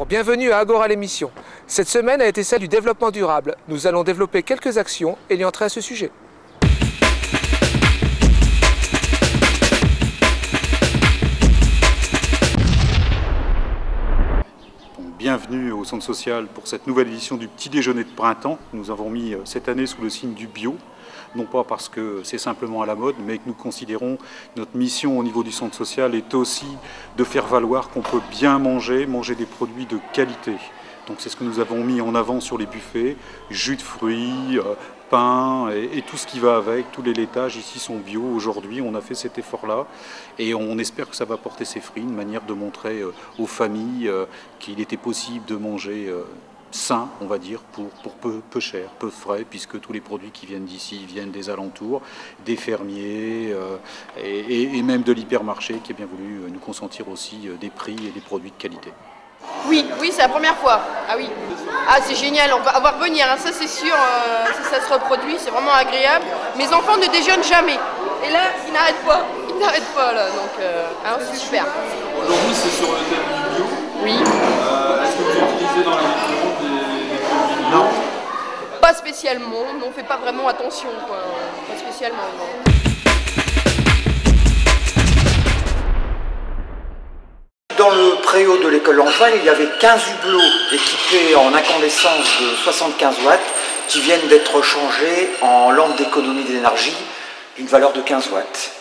Bienvenue à Agora l'émission. Cette semaine a été celle du développement durable. Nous allons développer quelques actions ayant trait à ce sujet. Bienvenue au Centre social pour cette nouvelle édition du petit déjeuner de printemps. Nous avons mis cette année sous le signe du bio, non pas parce que c'est simplement à la mode, mais que nous considérons que notre mission au niveau du Centre social est aussi de faire valoir qu'on peut bien manger des produits de qualité. Donc c'est ce que nous avons mis en avant sur les buffets, jus de fruits, pain et tout ce qui va avec, tous les laitages ici sont bio. Aujourd'hui on a fait cet effort-là et on espère que ça va porter ses fruits, une manière de montrer aux familles qu'il était possible de manger sain, on va dire, pour peu cher, peu frais, puisque tous les produits qui viennent d'ici viennent des alentours, des fermiers et même de l'hypermarché qui a bien voulu nous consentir aussi des prix et des produits de qualité. Oui, c'est la première fois. Ah oui. Ah c'est génial, on va revenir, hein, ça c'est sûr, si ça se reproduit, c'est vraiment agréable. Mes enfants ne déjeunent jamais. Et là, ils n'arrêtent pas là, donc c'est super. Aujourd'hui c'est sur le thème du bio. Oui. Est-ce que vous utilisez dans la livraison des produits bio? Non. Pas spécialement, on ne fait pas vraiment attention, quoi. Pas spécialement, non. Dans le préau de l'école Langevin, il y avait 15 hublots équipés en incandescence de 75 watts qui viennent d'être changés en lampes d'économie d'énergie d'une valeur de 15 watts.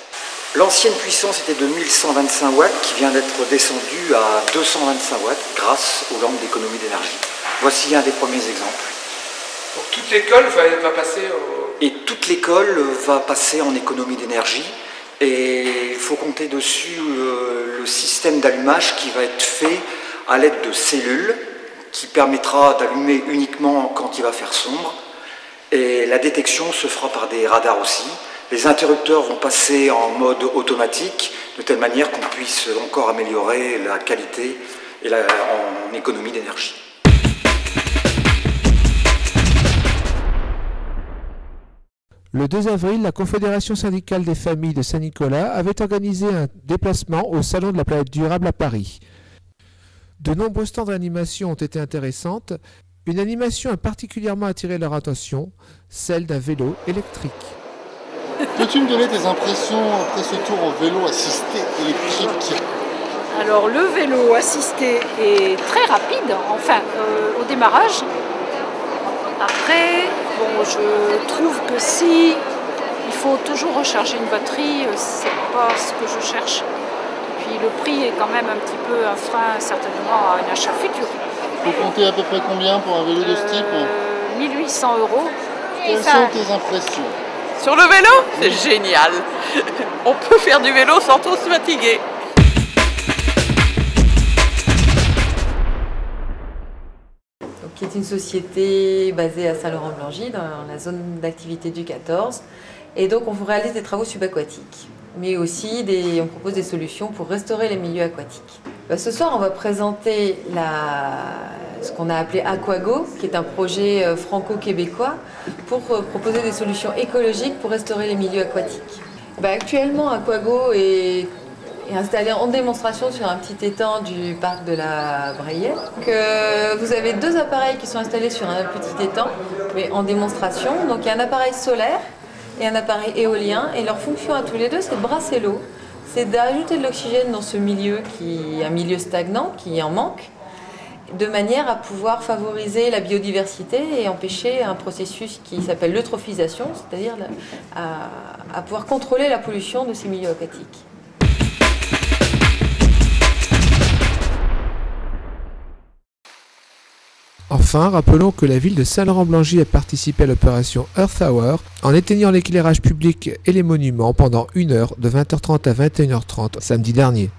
L'ancienne puissance était de 1125 watts qui vient d'être descendue à 225 watts grâce aux lampes d'économie d'énergie. Voici un des premiers exemples. Donc toute l'école va passer Et toute l'école va passer en économie d'énergie. Et il faut compter dessus le système d'allumage qui va être fait à l'aide de cellules qui permettra d'allumer uniquement quand il va faire sombre. Et la détection se fera par des radars aussi. Les interrupteurs vont passer en mode automatique de telle manière qu'on puisse encore améliorer la qualité et en économie d'énergie. Le 2 avril, la Confédération syndicale des familles de Saint-Nicolas avait organisé un déplacement au Salon de la planète durable à Paris. De nombreux stands d'animation ont été intéressantes. Une animation a particulièrement attiré leur attention, celle d'un vélo électrique. Peux-tu me donner tes impressions après ce tour au vélo assisté électrique? Alors le vélo assisté est très rapide, au démarrage. Après, je trouve que si il faut toujours recharger une batterie, c'est pas ce que je cherche. Puis le prix est quand même un petit peu un frein certainement à un achat futur. Vous comptez à peu près combien pour un vélo de ce type? 1800 €. Quelles sont tes impressions? Sur le vélo, c'est génial. On peut faire du vélo sans trop se fatiguer. Qui est une société basée à Saint-Laurent-Blangy, dans la zone d'activité du 14. Et donc on réalise des travaux subaquatiques, mais aussi on propose des solutions pour restaurer les milieux aquatiques. Ce soir, on va présenter ce qu'on a appelé Aquago, qui est un projet franco-québécois pour proposer des solutions écologiques pour restaurer les milieux aquatiques. Actuellement, Aquago est installé en démonstration sur un petit étang du parc de la Brayette. Vous avez deux appareils qui sont installés sur un petit étang, mais en démonstration. Donc il y a un appareil solaire et un appareil éolien, et leur fonction à tous les deux, c'est de brasser l'eau. C'est d'ajouter de l'oxygène dans ce milieu qui est un milieu stagnant, qui en manque, de manière à pouvoir favoriser la biodiversité et empêcher un processus qui s'appelle l'eutrophisation, c'est-à-dire à pouvoir contrôler la pollution de ces milieux aquatiques. Enfin, rappelons que la ville de Saint-Laurent-Blangy a participé à l'opération Earth Hour en éteignant l'éclairage public et les monuments pendant 1 heure de 20h30 à 21h30 samedi dernier.